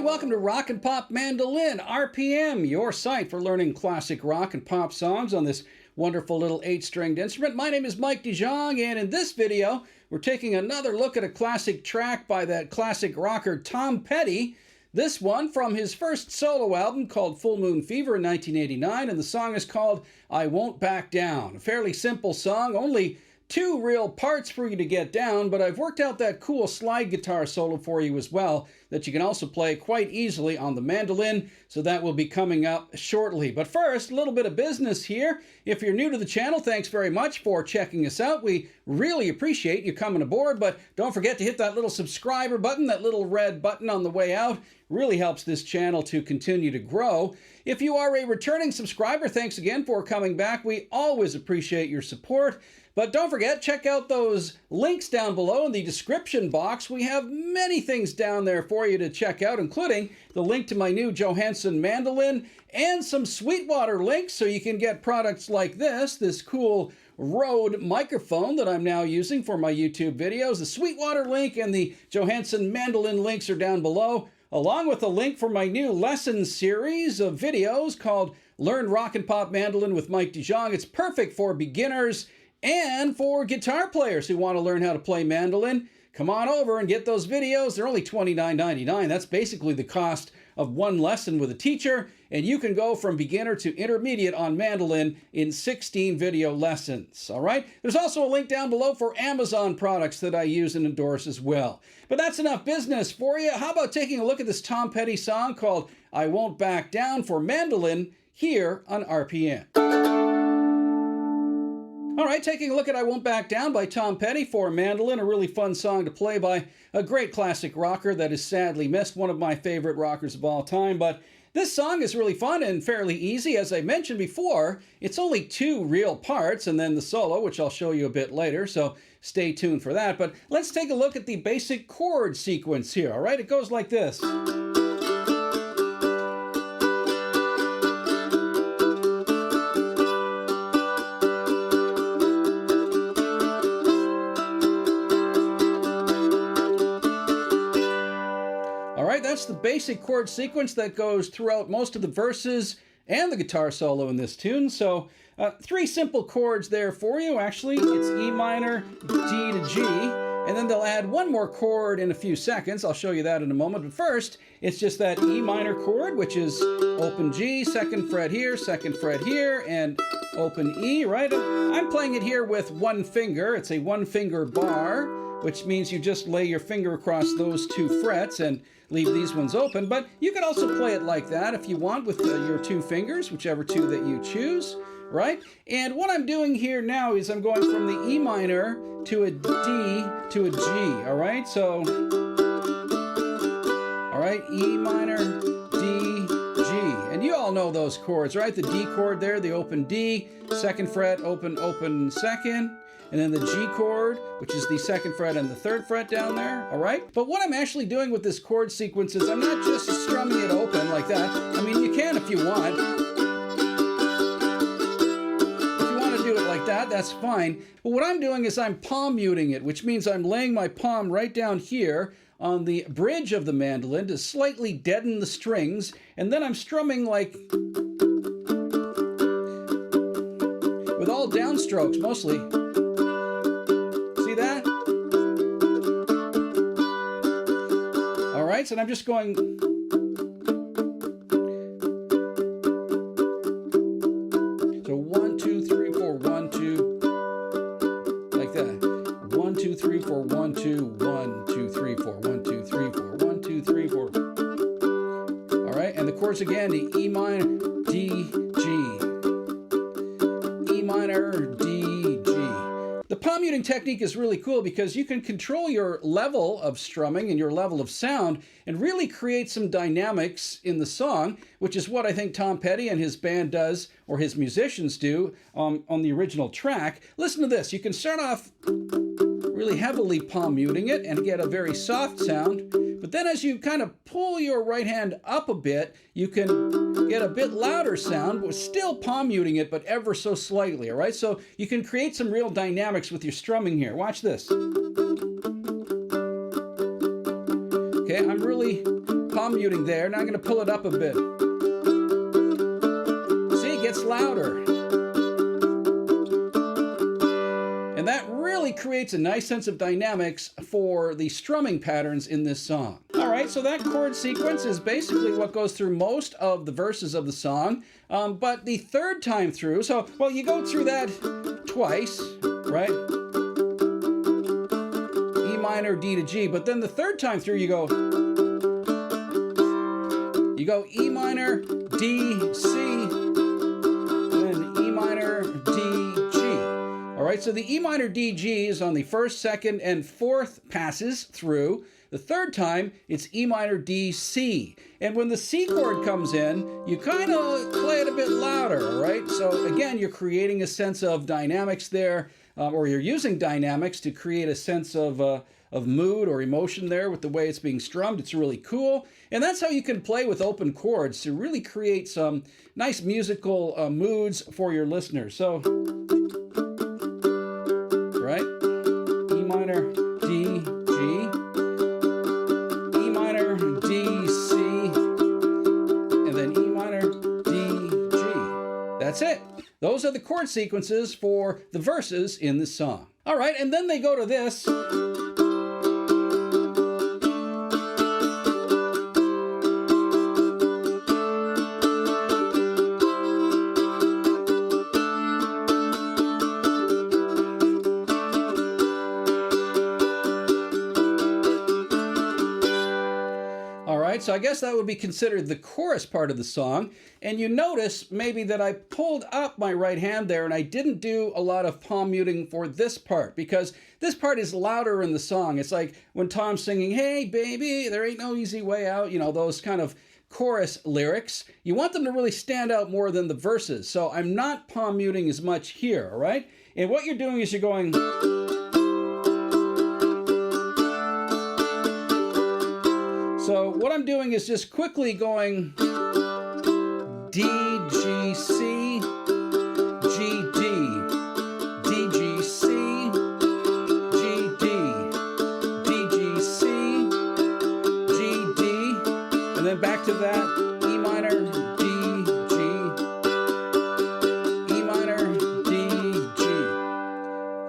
welcome to Rock and Pop Mandolin, RPM, your site for learning classic rock and pop songs on this wonderful little 8-stringed instrument. My name is Mike DeJong, and in this video, we're taking another look at a classic track by that classic rocker Tom Petty. This one from his first solo album called Full Moon Fever in 1989, and the song is called I Won't Back Down. A fairly simple song, only 2 real parts for you to get down, but I've worked out that cool slide guitar solo for you as well that you can also play quite easily on the mandolin, so that will be coming up shortly. But first, a little bit of business here. If you're new to the channel, thanks very much for checking us out. We really appreciate you coming aboard, but don't forget to hit that little subscriber button, that little red button on the way out. Really helps this channel to continue to grow. If you are a returning subscriber, thanks again for coming back. We always appreciate your support. But don't forget, check out those links down below in the description box. We have many things down there for you to check out, including the link to my new Johansson mandolin and some Sweetwater links so you can get products like this cool Rode microphone that I'm now using for my YouTube videos. The Sweetwater link and the Johansson mandolin links are down below, along with a link for my new lesson series of videos called Learn Rock and Pop Mandolin with Mike DeJong. It's perfect for beginners and for guitar players who want to learn how to play mandolin. Come on over and get those videos. They're only $29.99. That's basically the cost of one lesson with a teacher, and you can go from beginner to intermediate on mandolin in 16 video lessons. All right? There's also a link down below for Amazon products that I use and endorse as well. But that's enough business for you. How about taking a look at this Tom Petty song called I Won't Back Down for mandolin here on RPM. All right, taking a look at I Won't Back Down by Tom Petty for mandolin, a really fun song to play by a great classic rocker that is sadly missed, one of my favorite rockers of all time. But this song is really fun and fairly easy. As I mentioned before, it's only 2 real parts and then the solo, which I'll show you a bit later, so stay tuned for that. But let's take a look at the basic chord sequence here, all right? It goes like this. That's the basic chord sequence that goes throughout most of the verses and the guitar solo in this tune. So 3 simple chords there for you. Actually, it's E minor, D to G, and then they'll add 1 more chord in a few seconds. I'll show you that in a moment. But first, it's just that E minor chord, which is open G, 2nd fret here, 2nd fret here, and open E, right? I'm playing it here with 1 finger. It's a 1-finger bar, which means you just lay your finger across those 2 frets and leave these ones open. But you could also play it like that if you want with your 2 fingers, whichever 2 that you choose, right? And what I'm doing here now is I'm going from the E minor to a D to a G, all right? So, all right, E minor, D, G. And you all know those chords, right? The D chord there, the open D, 2nd fret, open, open, 2nd. And then the G chord, which is the 2nd fret and the 3rd fret down there, all right? But what I'm actually doing with this chord sequence is I'm not just strumming it open like that. I mean, you can if you want. If you want to do it like that, that's fine. But what I'm doing is I'm palm muting it, which means I'm laying my palm right down here on the bridge of the mandolin to slightly deaden the strings, and then I'm strumming like with all downstrokes mostly. So I'm just going. So 1, 2, 3, 4, 1, 2, like that. 1, 2, 3, 4, 1, 2, 1, 2, 3, 4, 1, 2, 3, 4, 1, 2, 3, 4. All right, and the chords again: the E minor, D, G, E minor, D, G. The palm muting technique is really cool because you can control your level of strumming and your level of sound and really create some dynamics in the song, which is what I think Tom Petty and his band does, or his musicians do, on the original track. Listen to this. You can start off really heavily palm muting it and get a very soft sound, but then as you kind of pull your right hand up a bit, you can get a bit louder sound, but still palm muting it, but ever so slightly, all right? So you can create some real dynamics with your strumming here. Watch this. Okay, I'm really palm palm muting there. Now I'm going to pull it up a bit. See, it gets louder. And that really creates a nice sense of dynamics for the strumming patterns in this song. All right, so that chord sequence is basically what goes through most of the verses of the song. But the third time through, well, you go through that twice, right? E minor, D to G, but then the third time through you go E minor, D, C, and then E minor, D, G. All right, so the E minor, D, G is on the first, second, and fourth passes through. The third time, it's E minor, D, C. And when the C chord comes in, you kind of play it a bit louder, all right? So again, you're creating a sense of dynamics there, or you're using dynamics to create a sense of mood or emotion there with the way it's being strummed. It's really cool. And that's how you can play with open chords to really create some nice musical moods for your listeners. So, right? E minor, D, G. E minor, D, C. And then E minor, D, G. That's it. Those are the chord sequences for the verses in this song. All right, and then they go to this. So I guess that would be considered the chorus part of the song. And you notice maybe that I pulled up my right hand there and I didn't do a lot of palm muting for this part because this part is louder in the song. It's like when Tom's singing, "Hey baby, there ain't no easy way out," you know, those kind of chorus lyrics. You want them to really stand out more than the verses. So I'm not palm muting as much here, all right? And what you're doing is you're going... So what I'm doing is just quickly going D, G, C, G, D, D, G, C, G, D, D, G, C, G, D, and then back to that, E minor, D, G, E minor, D, G.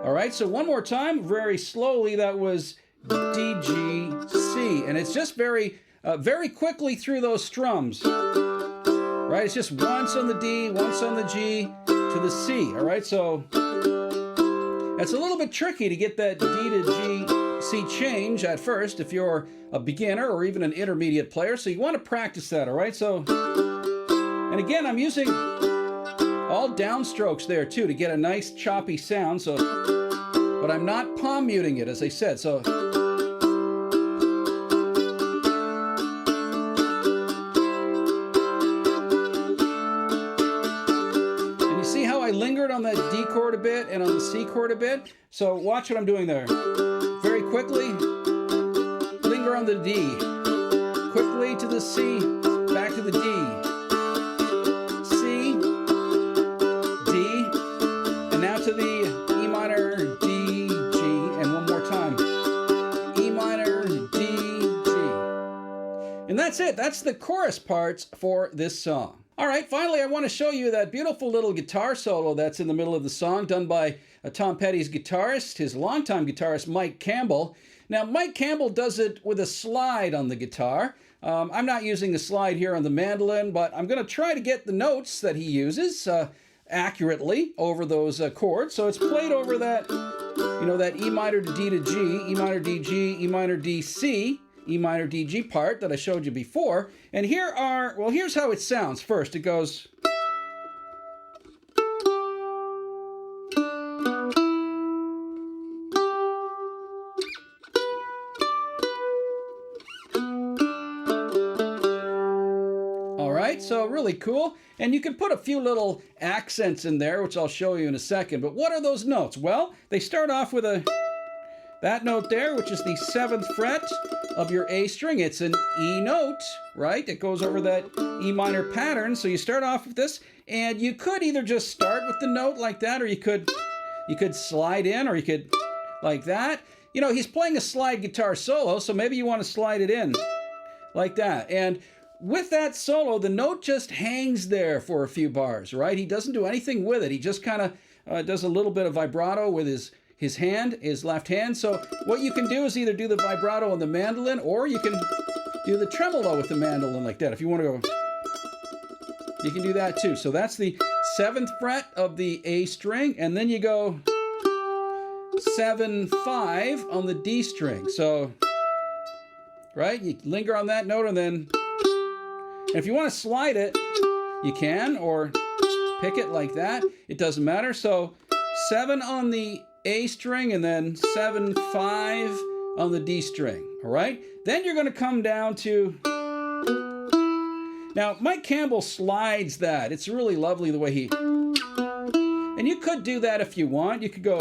All right, so one more time, very slowly, that was D, G, C, and it's just very quickly through those strums, right? It's just once on the D, once on the G to the C, all right? So it's a little bit tricky to get that D to G, C change at first if you're a beginner or even an intermediate player, so you want to practice that, all right? So, and again, I'm using all downstrokes there too to get a nice choppy sound, so, but I'm not palm muting it, as I said, so. On that D chord a bit and on the C chord a bit. So watch what I'm doing there. Very quickly, linger on the D. Quickly to the C, back to the D. C, D, and now to the E minor, D, G, and one more time. E minor, D, G. And that's it. That's the chorus parts for this song. All right, finally, I want to show you that beautiful little guitar solo that's in the middle of the song, done by Tom Petty's guitarist, his longtime guitarist, Mike Campbell. Now, Mike Campbell does it with a slide on the guitar. I'm not using the slide here on the mandolin, but I'm going to try to get the notes that he uses accurately over those chords. So it's played over that, you know, that E minor to D to G, E minor D G, E minor D C, E minor D G part that I showed you before. And here's how it sounds first. It goes... All right, so really cool. And you can put a few little accents in there, which I'll show you in a second. But what are those notes? Well, they start off with that note there, which is the 7th fret of your A string. It's an E note, right? It goes over that E minor pattern. So you start off with this, and you could either just start with the note like that, or you could slide in, or you could like that. You know, he's playing a slide guitar solo, so maybe you want to slide it in like that. And with that solo, the note just hangs there for a few bars, right? He doesn't do anything with it. He just kind of does a little bit of vibrato with his hand, his left hand. So what you can do is either do the vibrato on the mandolin, or you can do the tremolo with the mandolin like that. If you want to go, you can do that too. So that's the 7th fret of the A string, and then you go 7, 5 on the D string. So, right, you linger on that note, and then, and if you want to slide it, you can, or pick it like that. It doesn't matter. So 7 on the A string, and then 7, 5 on the D string. All right. Then you're going to come down to, now Mike Campbell slides that. It's really lovely the way he, and you could do that if you want. You could go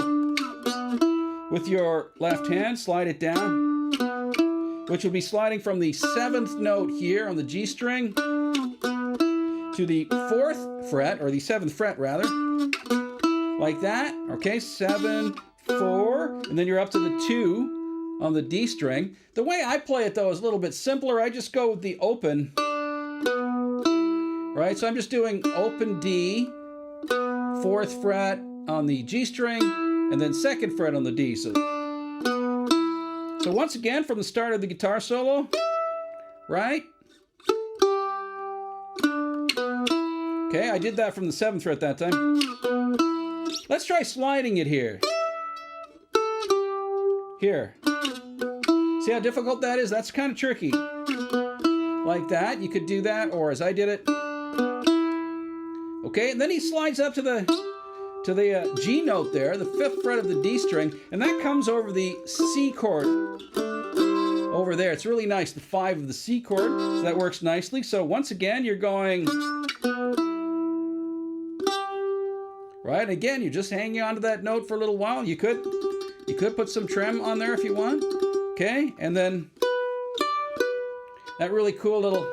with your left hand, slide it down, which will be sliding from the 7th note here on the G string to the 4th fret, or the 7th fret rather, like that. Okay, 7, 4, and then you're up to the 2 on the D string. The way I play it though is a little bit simpler. I just go with the open, right? So I'm just doing open D, 4th fret on the G string, and then 2nd fret on the D. So once again, from the start of the guitar solo, right? Okay, I did that from the 7th fret that time. Let's try sliding it here. Here. See how difficult that is? That's kind of tricky. Like that. You could do that, or as I did it. Okay, and then he slides up to the G note there, the 5th fret of the D string, and that comes over the C chord over there. It's really nice, the 5 of the C chord, so that works nicely. So once again, you're going, right? Again, you're just hanging on to that note for a little while. You could put some trem on there if you want. Okay, and then that really cool little,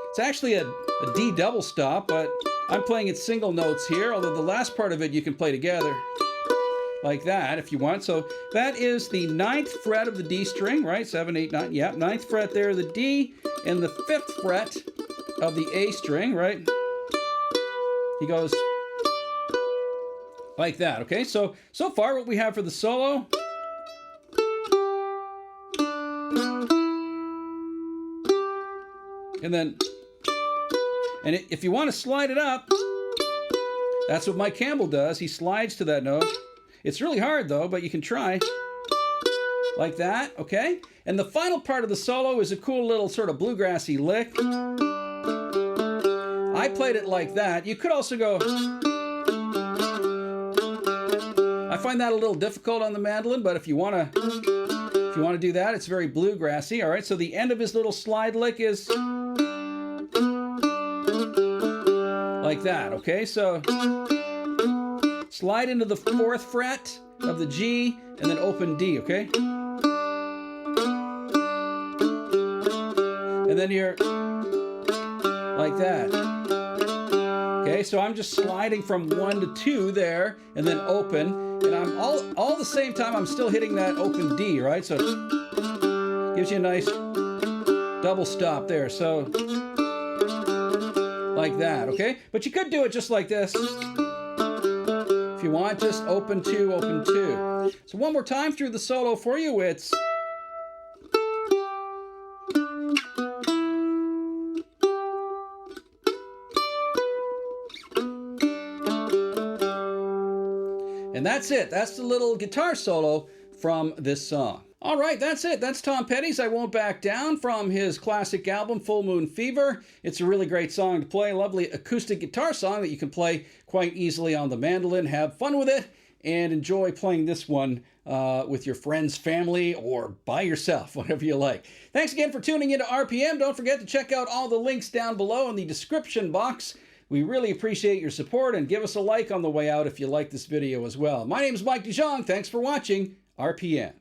it's actually a D double stop, but I'm playing it single notes here, although the last part of it you can play together like that if you want. So that is the 9th fret of the D string, right? 7, 8, 9, yeah, 9th fret there, the D, and the 5th fret of the A string, right? He goes like that, okay? So far what we have for the solo, and then, and if you want to slide it up, that's what Mike Campbell does. He slides to that note. It's really hard though, but you can try. Like that, okay? And the final part of the solo is a cool little sort of bluegrassy lick. I played it like that. You could also go, I find that a little difficult on the mandolin, but if you want to do that, it's very bluegrassy. All right, so the end of his little slide lick is like that, okay? So slide into the 4th fret of the G, and then open D, okay? And then you're like that. Okay, so I'm just sliding from 1 to 2 there, and then open, and I'm all the same time I'm still hitting that open D, right? So it gives you a nice double stop there. So like that, okay? But you could do it just like this. If you want, just open 2, open 2. So one more time through the solo for you, it's and that's it. That's the little guitar solo from this song. All right, that's it. That's Tom Petty's I Won't Back Down from his classic album, Full Moon Fever. It's a really great song to play, a lovely acoustic guitar song that you can play quite easily on the mandolin. Have fun with it and enjoy playing this one with your friends, family, or by yourself, whatever you like. Thanks again for tuning into RPM. Don't forget to check out all the links down below in the description box. We really appreciate your support, and give us a like on the way out if you like this video as well. My name is Mike DeJong. Thanks for watching RPM.